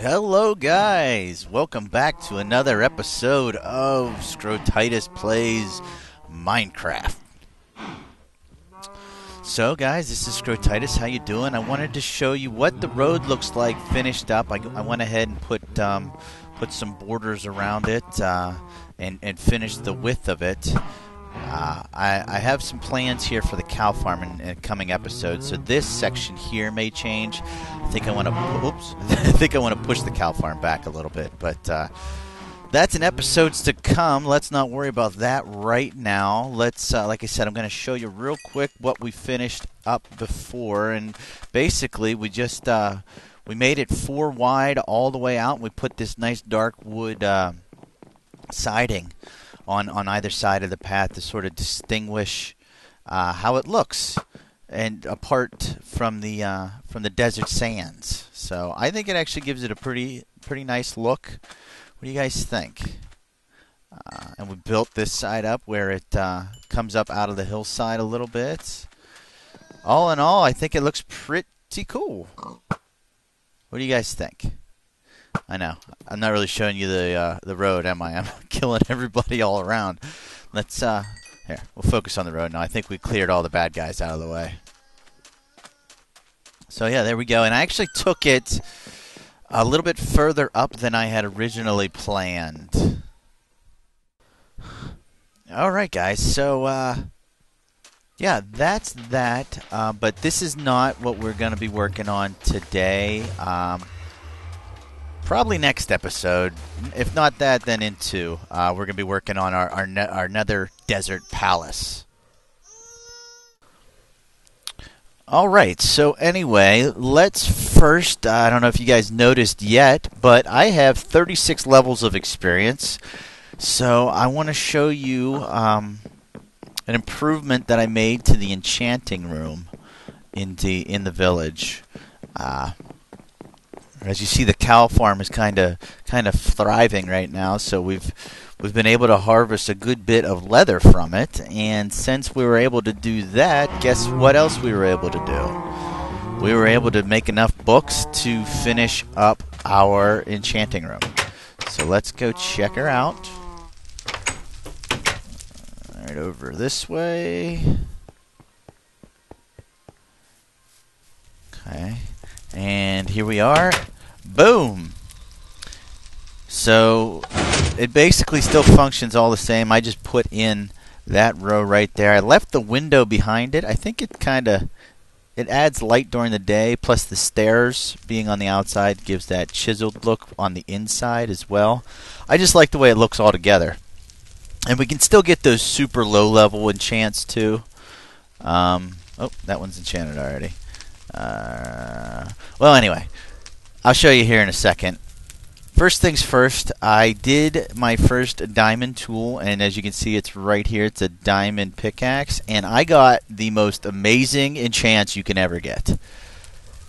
Hello guys, welcome back to another episode of Scrotitus Plays Minecraft. So guys, this is Scrotitus, how you doing? I wanted to show you what the road looks like finished up. I went ahead and put some borders around it and finished the width of it. I have some plans here for the cow farm in coming episodes, so this section here may change. I think I want to push the cow farm back a little bit, but that's in episodes to come. Let's not worry about that right now. Let's, like I said, I'm going to show you real quick what we finished up before, and basically we just we made it 4 wide all the way out. And we put this nice dark wood siding on either side of the path to sort of distinguish how it looks and apart from the desert sands. So I think it actually gives it a pretty nice look. What do you guys think? And we built this side up where it comes up out of the hillside a little bit. All in all, I think it looks pretty cool. What do you guys think? I know. I'm not really showing you the road, am I? I'm killing everybody all around. Let's here. We'll focus on the road now. I think we cleared all the bad guys out of the way. So yeah, there we go. And I actually took it a little bit further up than I had originally planned. All right, guys. So yeah, that's that. But this is not what we're going to be working on today. Probably next episode. If not that, then in 2. We're going to be working on our nether desert palace. Alright, so anyway, let's first, I don't know if you guys noticed yet, but I have 36 levels of experience. So I want to show you an improvement that I made to the enchanting room in the village. As you see, the cow farm is kind of thriving right now, so we've been able to harvest a good bit of leather from it. And since we were able to do that, guess what else we were able to do? We were able to make enough books to finish up our enchanting room. So let's go check her out. Right over this way. Okay. And here we are. Boom! So it basically still functions all the same. I just put in that row right there. I left the window behind it. I think it adds light during the day, plus the stairs being on the outside gives that chiseled look on the inside as well. I just like the way it looks all together. And we can still get those super low level enchants too. Oh, that one's enchanted already. Well, anyway, I'll show you here in a second. First things first, I did my first diamond tool, and as you can see, it's right here. It's a diamond pickaxe, and I got the most amazing enchants you can ever get.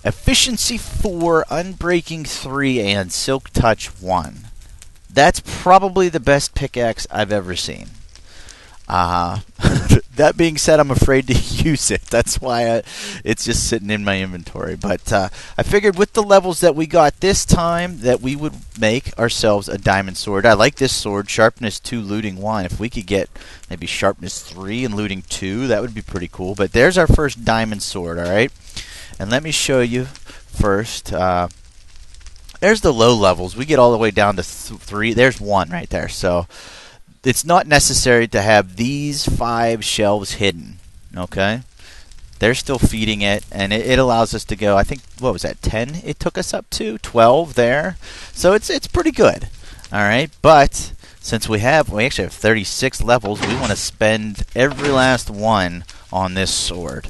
Efficiency 4, Unbreaking 3, and Silk Touch 1. That's probably the best pickaxe I've ever seen. That being said, I'm afraid to use it. That's why it's just sitting in my inventory. But I figured with the levels that we got this time that we would make ourselves a diamond sword. I like this sword, sharpness 2, looting 1. If we could get maybe sharpness 3 and looting 2, that would be pretty cool. But there's our first diamond sword, alright? And let me show you first. There's the low levels. We get all the way down to 3. There's 1 right there. So it's not necessary to have these 5 shelves hidden, okay? They're still feeding it, and it allows us to go, I think, what was that, 10 it took us up to? 12 there. So it's pretty good, all right? But since we actually have 36 levels, we want to spend every last one on this sword.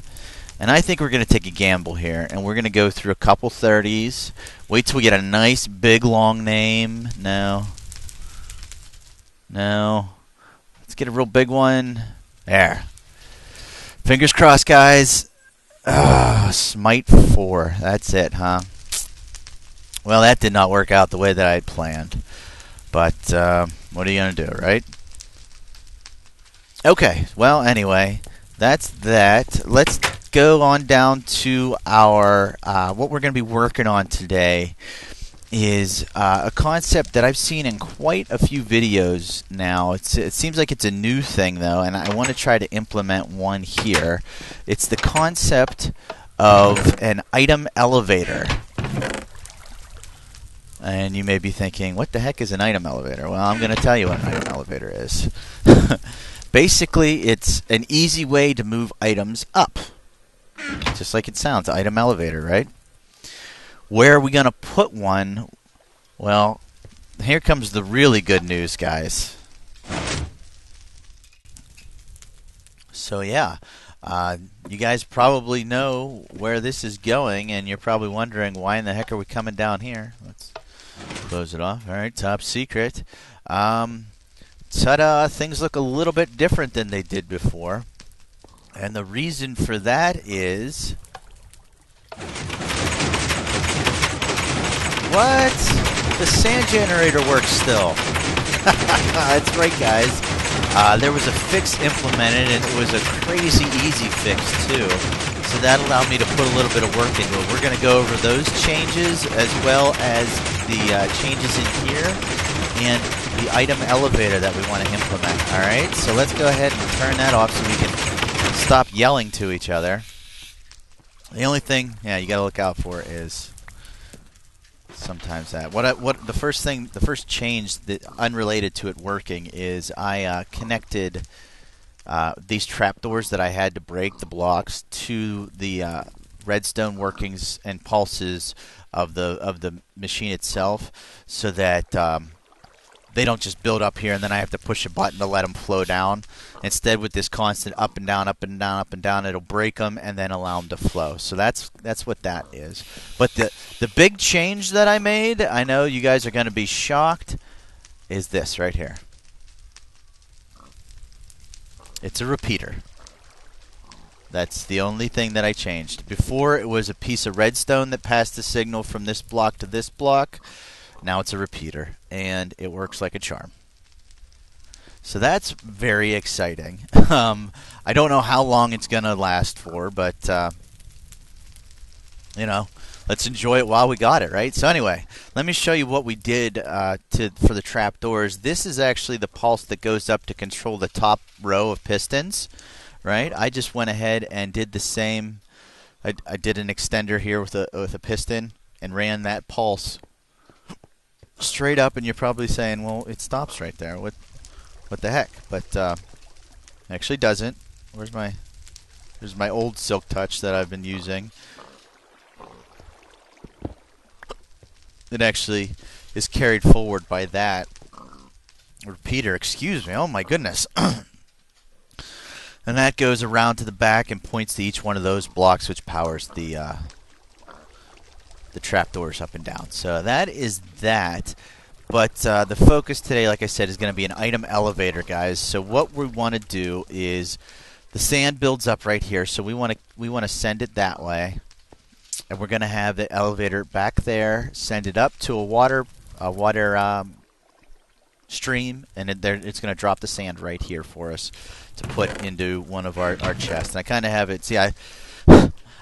And I think we're going to take a gamble here, and we're going to go through a couple 30s. Wait till we get a nice, big, long name. No. Let's get a real big one. There. Fingers crossed, guys. Smite 4. That's it, huh? Well, that did not work out the way that I had planned. But what are you going to do, right? Okay. Well, anyway, that's that. Let's go on down to our what we're going to be working on today. is a concept that I've seen in quite a few videos now. It seems like it's a new thing, though, and I want to try to implement one here. It's the concept of an item elevator. And you may be thinking, what the heck is an item elevator? Well, I'm going to tell you what an item elevator is. Basically, it's an easy way to move items up. Just like it sounds, item elevator, right? Where are we going to put one? Well, here comes the really good news, guys. So, yeah. You guys probably know where this is going, and you're probably wondering, why in the heck are we coming down here? Let's close it off. All right, top secret. Ta-da! Things look a little bit different than they did before. And the reason for that is... What? The sand generator works still. That's right, guys. There was a fix implemented, and it was a crazy easy fix, too. So that allowed me to put a little bit of work into it. We're going to go over those changes as well as the changes in here and the item elevator that we want to implement. All right, so let's go ahead and turn that off so we can stop yelling to each other. The only thing, yeah, you got to look out for is sometimes that. The first change that unrelated to it working is I connected these trapdoors that I had to break the blocks to the redstone workings and pulses of the machine itself, so that they don't just build up here and then I have to push a button to let them flow down. Instead, with this constant up and down, up and down, up and down, it'll break them and then allow them to flow. So that's what that is. But the big change that I made, I know you guys are going to be shocked, is this right here. It's a repeater. That's the only thing that I changed. Before, it was a piece of redstone that passed the signal from this block to this block. Now it's a repeater, and it works like a charm. So that's very exciting. I don't know how long it's going to last for, but, you know, let's enjoy it while we got it, right? So anyway, let me show you what we did for the trapdoors. This is actually the pulse that goes up to control the top row of pistons, right? I just went ahead and did the same. I did an extender here with a piston and ran that pulse straight up, and you're probably saying, well, it stops right there. What the heck? But it actually doesn't. There's my old Silk Touch that I've been using. It actually is carried forward by that repeater. Excuse me. Oh my goodness. And that goes around to the back and points to each one of those blocks, which powers the trapdoors up and down. So that is that. But the focus today, like I said, is going to be an item elevator, guys. So what we want to do is the sand builds up right here, so we want to send it that way, and we're going to have the elevator back there, send it up to a water stream, and it's going to drop the sand right here for us to put into one of our chests. And I kind of have it. See, I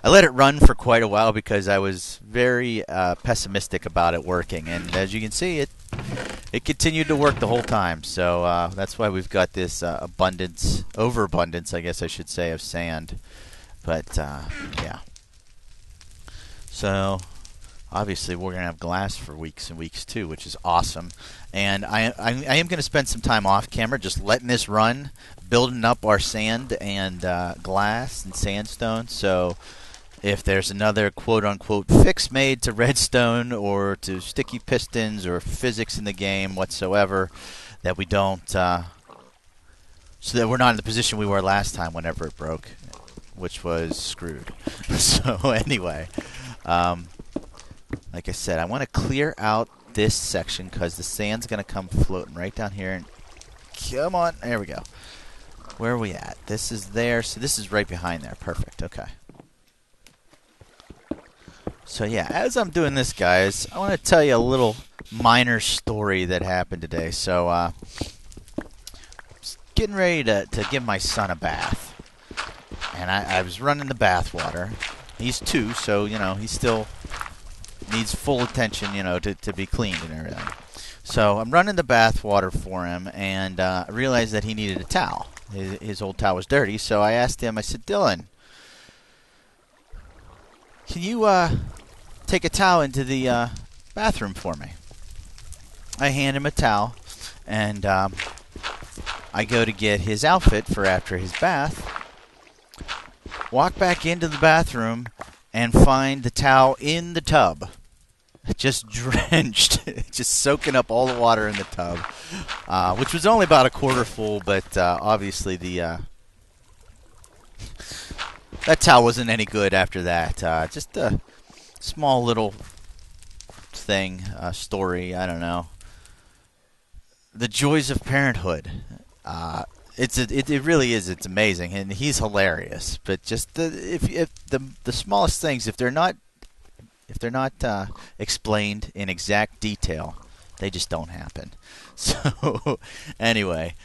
let it run for quite a while because I was very pessimistic about it working, and as you can see, it continued to work the whole time. So that's why we've got this overabundance, I guess I should say, of sand. But yeah. So obviously we're gonna have glass for weeks and weeks too, which is awesome. And I am gonna spend some time off camera just letting this run, building up our sand and glass and sandstone. So if there's another quote-unquote fix made to redstone or to sticky pistons or physics in the game whatsoever, that we don't, so that we're not in the position we were last time whenever it broke, which was screwed. So anyway, like I said, I want to clear out this section because the sand's going to come floating right down here. And come on, there we go. Where are we at? This is there, so this is right behind there. Perfect, okay. So yeah, as I'm doing this, guys, I want to tell you a little minor story that happened today. So, getting ready to give my son a bath, and I was running the bath water. He's 2, so you know he's still needs full attention, you know, to be cleaned and everything. So I'm running the bath water for him, and I realized that he needed a towel. His old towel was dirty, so I asked him, I said, Dylan, can you take a towel into the bathroom for me? I hand him a towel, and I go to get his outfit for after his bath, walk back into the bathroom, and find the towel in the tub. Just drenched, just soaking up all the water in the tub, which was only about a quarter full, but obviously that towel wasn't any good after that. Just a small little thing, story, I don't know. The joys of parenthood. It really is. It's amazing, and he's hilarious. But just if the smallest things, if they're not explained in exact detail, they just don't happen. So anyway,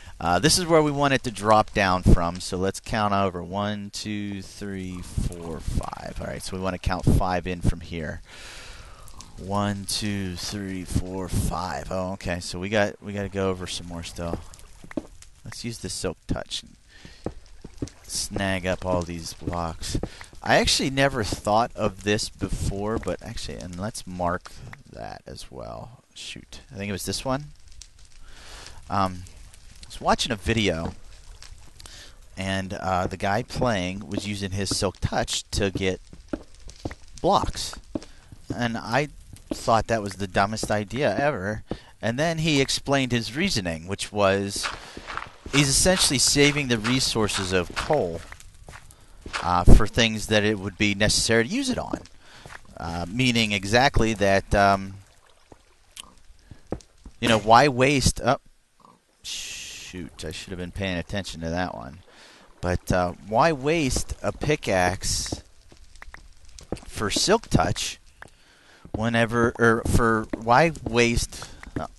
this is where we want it to drop down from. So let's count over 1, 2, 3, 4, 5. All right. So we want to count 5 in from here. 1, 2, 3, 4, 5. Oh, okay. So we got to go over some more still. Let's use the silk touch and snag up all these blocks. I actually never thought of this before, but actually, and let's mark that as well. Shoot, I think it was this one. I was watching a video, and the guy playing was using his silk touch to get blocks, and I thought that was the dumbest idea ever. And then he explained his reasoning, which was he's essentially saving the resources of coal for things that it would be necessary to use it on. Meaning exactly that, why waste... Oh, shoot, I should have been paying attention to that one. But why waste a pickaxe for silk touch whenever... why waste...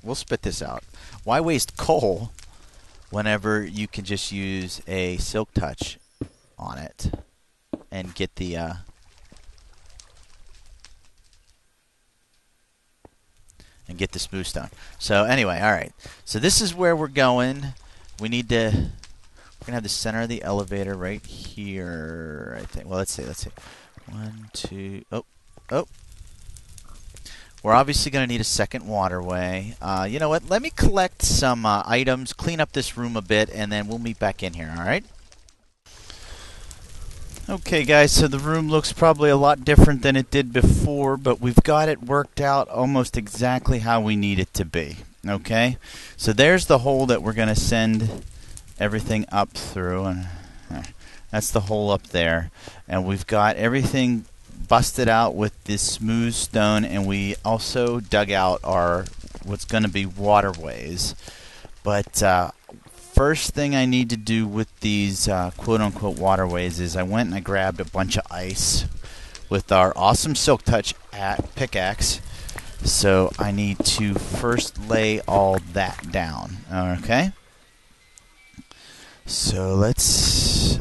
we'll spit this out. Why waste coal whenever you can just use a silk touch on it and get the smooth stone. So anyway, all right. So this is where we're going. We're gonna have the center of the elevator right here, I think. Well, let's see. 1, 2. Oh. We're obviously going to need a second waterway. You know what? Let me collect some items, clean up this room a bit, and then we'll meet back in here, all right? Okay, guys, so the room looks probably a lot different than it did before, but we've got it worked out almost exactly how we need it to be, okay? So there's the hole that we're going to send everything up through, and that's the hole up there. And we've got everything busted out with this smooth stone, and we also dug out our what's going to be waterways. But first thing I need to do with these quote-unquote waterways is I went and I grabbed a bunch of ice with our awesome silk touch pickaxe. So I need to first lay all that down. Okay, so let's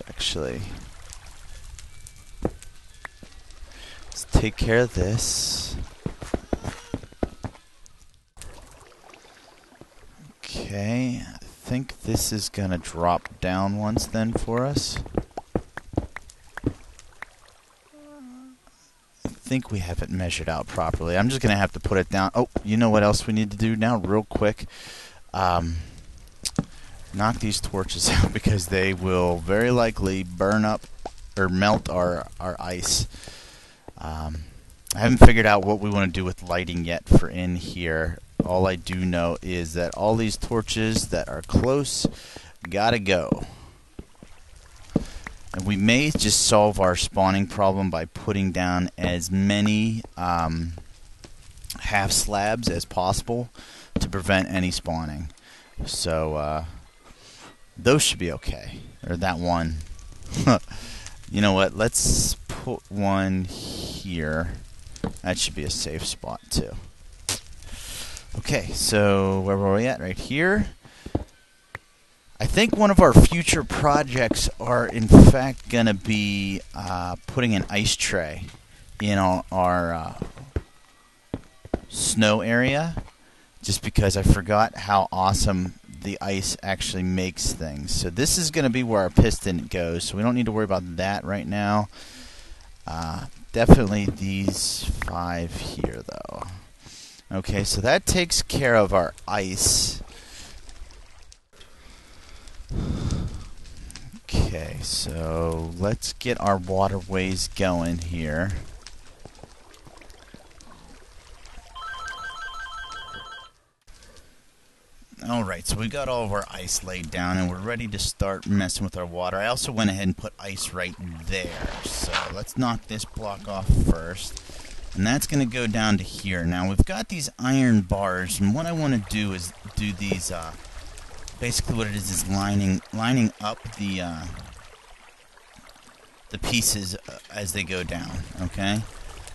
take care of this. Okay, I think this is gonna drop down once then for us. I think we have it measured out properly. I'm just gonna have to put it down. Oh, you know what else we need to do now real quick? Knock these torches out because they will very likely burn up or melt our ice. I haven't figured out what we want to do with lighting yet for in here. All I do know is that all these torches that are close gotta go. And we may just solve our spawning problem by putting down as many half slabs as possible to prevent any spawning. So those should be okay. Or that one. You know what? Let's put one here. That should be a safe spot too. Okay, so where were we at? Right here. I think one of our future projects are in fact going to be putting an ice tray in our snow area, just because I forgot how awesome the ice actually makes things. So this is going to be where our piston goes, so we don't need to worry about that right now. Definitely these 5 here, though. Okay, so that takes care of our ice. Okay, so let's get our waterways going here. Alright, so we got all of our ice laid down and we're ready to start messing with our water. I also went ahead and put ice right there. So let's knock this block off first. And that's going to go down to here. Now we've got these iron bars, and what I want to do is do these, basically what it is lining up the pieces as they go down, okay?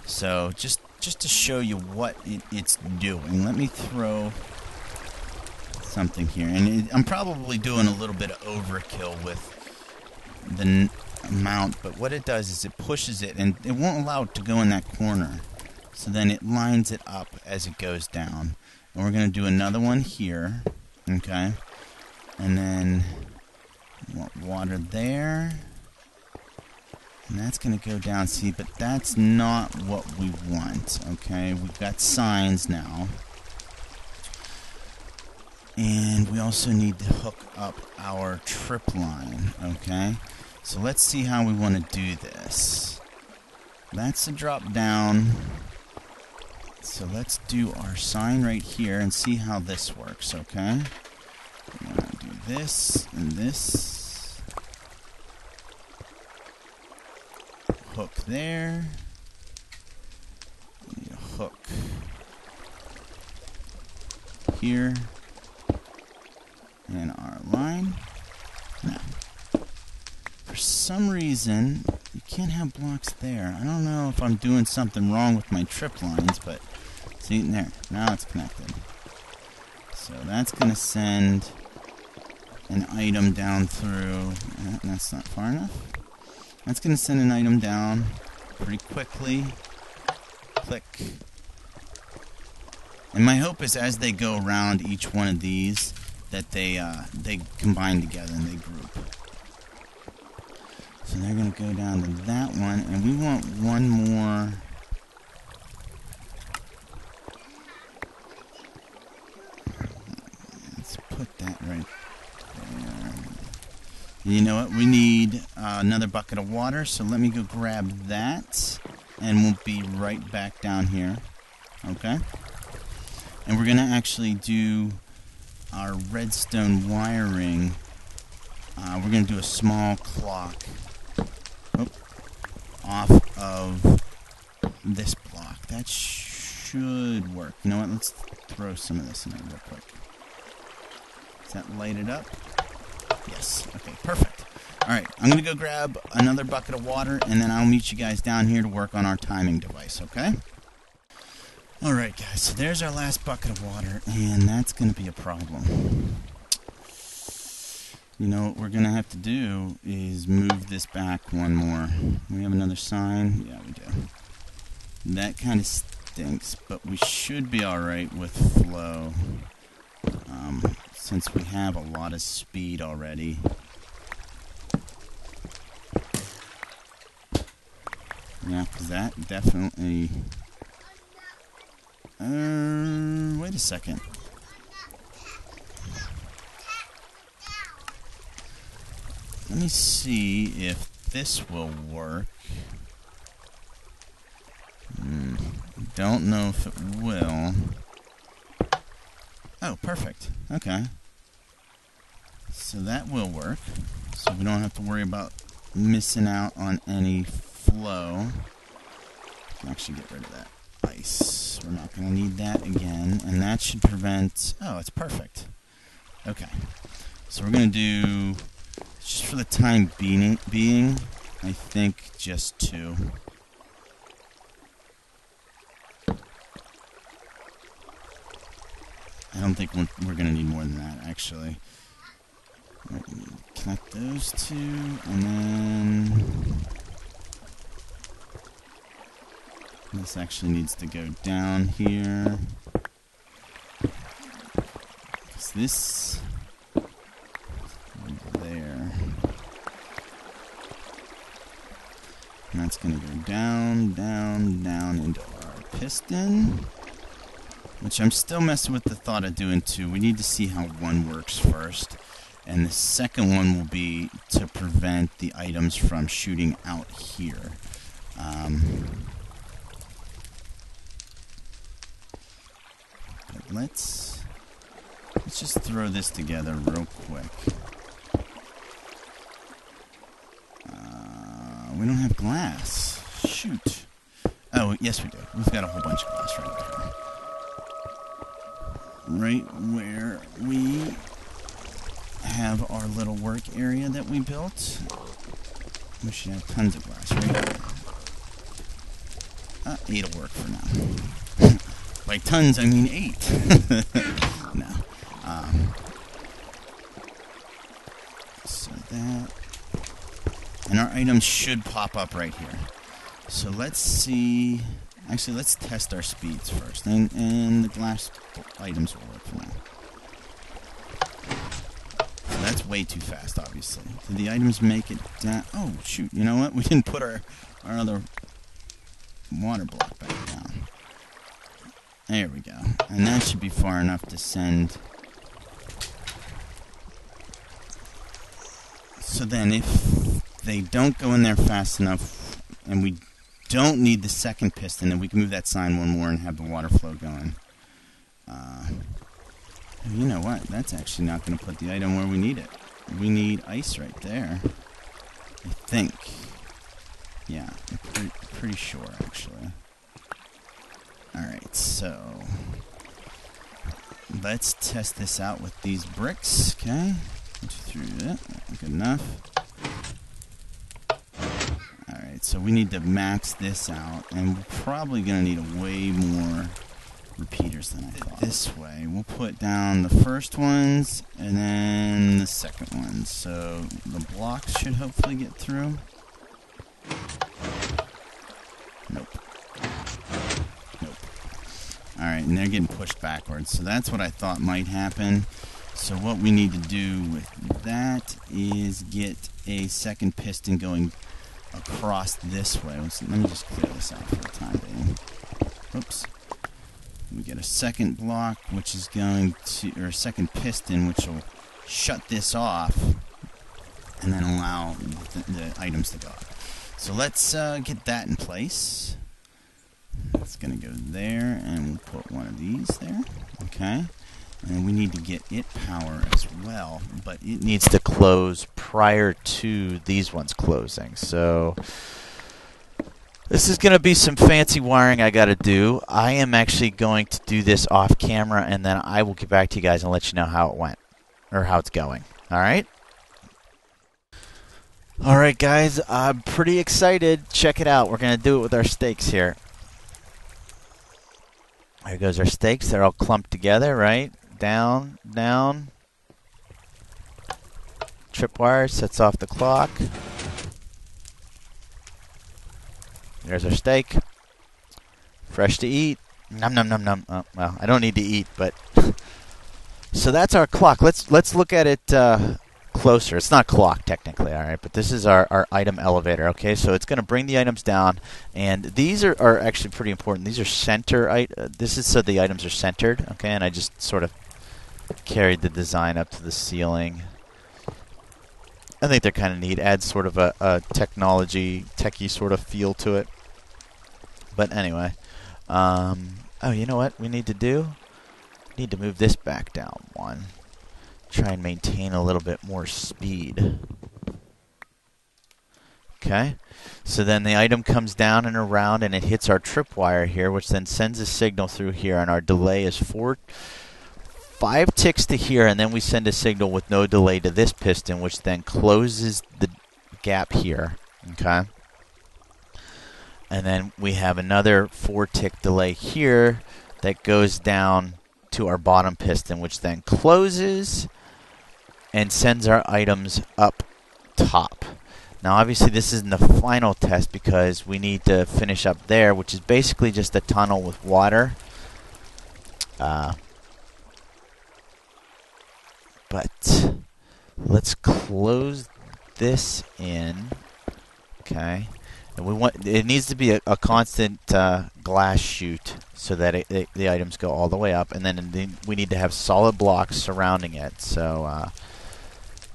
So just to show you what it's doing, let me throw something here, and I'm probably doing a little bit of overkill with the amount, but what it does is it pushes it, and it won't allow it to go in that corner, so then it lines it up as it goes down. And we're going to do another one here, okay, and then water there, and that's going to go down, see, but that's not what we want, okay? We've got signs now. And we also need to hook up our trip line, okay? So let's see how we want to do this. That's the drop down. So let's do our sign right here and see how this works, okay? We're going to do this and this. Hook there. We need a hook here. And our line. Now, for some reason, you can't have blocks there. I don't know if I'm doing something wrong with my trip lines, but see, there. Now it's connected. So that's going to send an item down through. That's not far enough. That's going to send an item down pretty quickly. Click. And my hope is as they go around each one of these, that they combine together and they group. So they're going to go down to that one, and we want one more. Let's put that right there. You know what? We need another bucket of water, so let me go grab that, and we'll be right back down here. Okay? And we're going to actually do our redstone wiring. We're going to do a small clock off of this block. That should work. You know what? Let's throw some of this in there real quick. Does that light it up? Yes. Okay, perfect. Alright, I'm going to go grab another bucket of water, and then I'll meet you guys down here to work on our timing device, okay? Alright guys, so there's our last bucket of water, and that's going to be a problem. You know what we're going to have to do is move this back one more. We have another sign? Yeah, we do. That kind of stinks, but we should be alright with flow, since we have a lot of speed already. Yeah, because that definitely... wait a second. Let me see if this will work. Don't know if it will. Oh, perfect. Okay. So that will work. So we don't have to worry about missing out on any flow. We can actually get rid of that ice. We're not going to need that again. And that should prevent... Oh, it's perfect. Okay. So we're going to do... Just for the time being, I think just 2. I don't think we're going to need more than that, actually. Connect those 2, and then... This actually needs to go down here. This there. And that's going to go down, down, down into our piston. Which I'm still messing with the thought of doing two. We need to see how one works first. And the second one will be to prevent the items from shooting out here. But let's just throw this together real quick. We don't have glass. Shoot. Oh, yes we do. We've got a whole bunch of glass right there. Right where we have our little work area that we built. We should have tons of glass right there. 8 will work for now. By tons, I mean 8. No. So that... And our items should pop up right here. So let's see... Actually, let's test our speeds first. And the glass items will work for now. So that's way too fast, obviously. Did the items make it down? Oh, shoot. You know what? We didn't put our other water block back down. There we go. And that should be far enough to send... So then if they don't go in there fast enough, and we don't need the second piston, then we can move that sign one more and have the water flow going. You know what? That's actually not going to put the item where we need it. We need ice right there. I think. Yeah, I'm pretty sure, actually. Alright, so... let's test this out with these bricks, okay? Through that. Good enough. Alright, so we need to max this out, and we're probably going to need way more repeaters than I thought. This way, we'll put down the first ones, and then the second ones. So the blocks should hopefully get through. Nope. Nope. Alright, and they're getting pushed backwards, so that's what I thought might happen. So what we need to do with that is get a second piston going across this way. Let me just clear this out for the time being. Oops. We get a second block, which is going to, or a second piston, which will shut this off, and then allow the items to go up. So let's get that in place. It's going to go there, and we'll put one of these there. Okay. And we need to get it power as well, but it needs to close prior to these ones closing. So this is going to be some fancy wiring I got to do. I am actually going to do this off camera, and then I will get back to you guys and let you know how it went, or how it's going. All right? All right, guys, I'm pretty excited. Check it out. We're going to do it with our stakes here. There goes our stakes. They're all clumped together, right? Down, down. Tripwire sets off the clock. There's our steak. Fresh to eat. Nom nom nom nom. Oh, well, I don't need to eat, but so that's our clock. Let's look at it closer. It's not a clock technically, all right, but this is our item elevator. Okay, so it's going to bring the items down, and these are actually pretty important. These are center. This is so the items are centered. Okay, and I just sort of carried the design up to the ceiling. I think they're kind of neat. Adds sort of a techie sort of feel to it. But anyway, oh, you know what we need to do? We need to move this back down one. Try and maintain a little bit more speed. Okay, so then the item comes down and around, and it hits our tripwire here, which then sends a signal through here, and our delay is 5 ticks to here, and then we send a signal with no delay to this piston, which then closes the gap here. Okay, and then we have another 4-tick delay here that goes down to our bottom piston, which then closes and sends our items up top. Now obviously this isn't the final test because we need to finish up there, which is basically just a tunnel with water. But let's close this in. Okay. And we want it needs to be a constant glass chute so that the items go all the way up, and then we need to have solid blocks surrounding it. So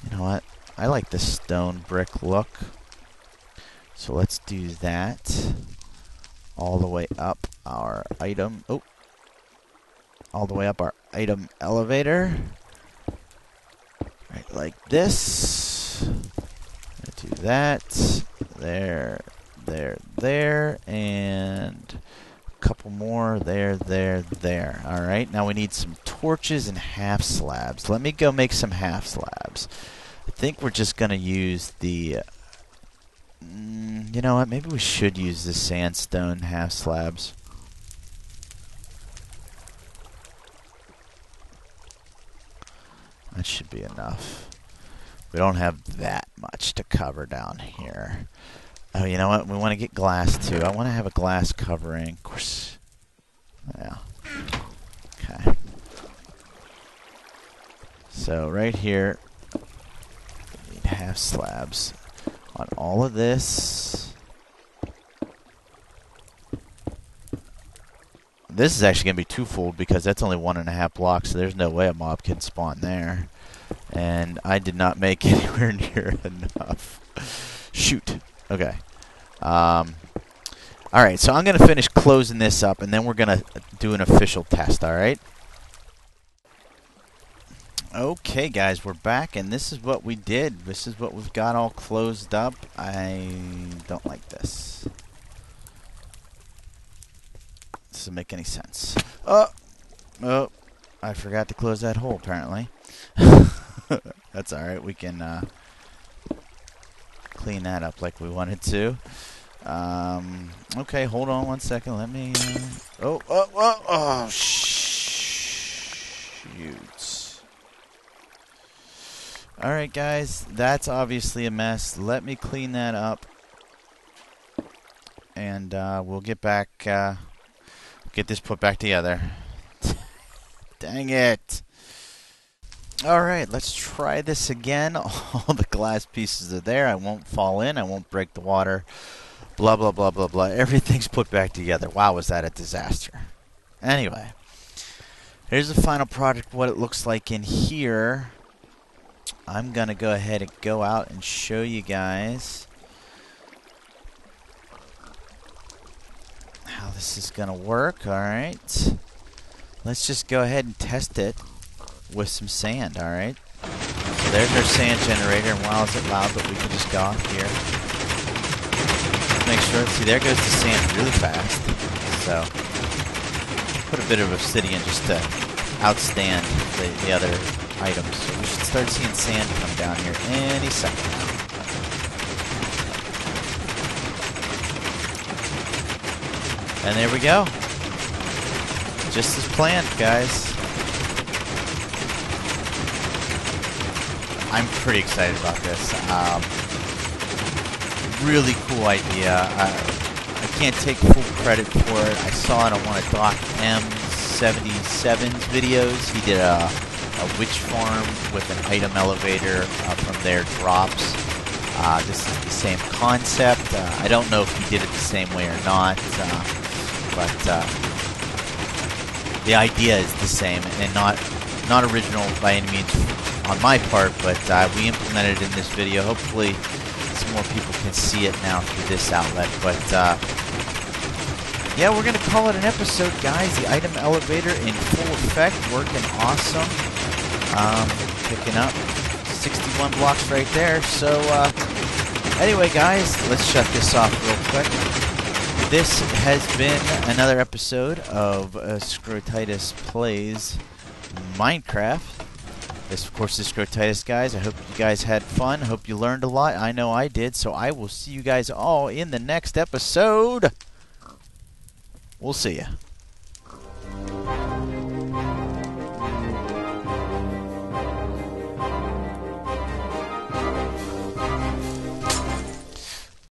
you know what? I like the stone brick look. So let's do that all the way up our item. Oh, all the way up our item elevator. Right, like this. Do that. There, there, and a couple more. There. All right, now we need some torches and half slabs. Let me go make some half slabs. I think we're just going to use the... you know what? Maybe we should use the sandstone half slabs. That should be enough. We don't have that much to cover down here. Oh, you know what? We want to get glass, too. I want to have a glass covering. Of course. Yeah. Okay. So, right here, we need half slabs on all of this. This is actually going to be twofold because that's only 1.5 blocks, so there's no way a mob can spawn there. And I did not make anywhere near enough. Shoot. Okay. Alright, so I'm going to finish closing this up, and then we're going to do an official test, alright? Okay, guys, we're back, and this is what we did. This is what we've got all closed up. I don't like this. This doesn't make any sense. Oh, I forgot to close that hole, apparently. That's alright, we can clean that up like we wanted to. Okay, hold on one second. Let me... Oh, shoot. Alright, guys, that's obviously a mess. Let me clean that up. And we'll get back... get this put back together. Dang it. Alright, let's try this again. All the glass pieces are there. I won't fall in. I won't break the water. Blah, blah, blah, blah, blah. Everything's put back together. Wow, was that a disaster. Anyway, here's the final product, what it looks like in here. I'm going to go ahead and go out and show you guys how this is going to work. Alright. Let's just go ahead and test it with some sand, alright? So there's our sand generator, and wow, is it loud, but we can just go off here. Make sure, see, there goes the sand really fast. So, put a bit of obsidian just to outstand the other items. So we should start seeing sand come down here any second now. And there we go. Just as planned, guys. I'm pretty excited about this. Really cool idea. I can't take full credit for it. I saw it on one of Doc M77's videos. He did a witch farm with an item elevator from their drops. This is the same concept. I don't know if he did it the same way or not, but the idea is the same and not original by any means on my part, but we implemented it in this video. Hopefully some more people can see it now through this outlet. But yeah, we're going to call it an episode, guys. The item elevator in full effect, working awesome. Picking up 61 blocks right there. So anyway, guys, let's shut this off real quick. This has been another episode of Scrotitus Plays Minecraft. This, of course, is Scrotitus, guys. I hope you guys had fun. Hope you learned a lot. I know I did. So I will see you guys all in the next episode. We'll see ya.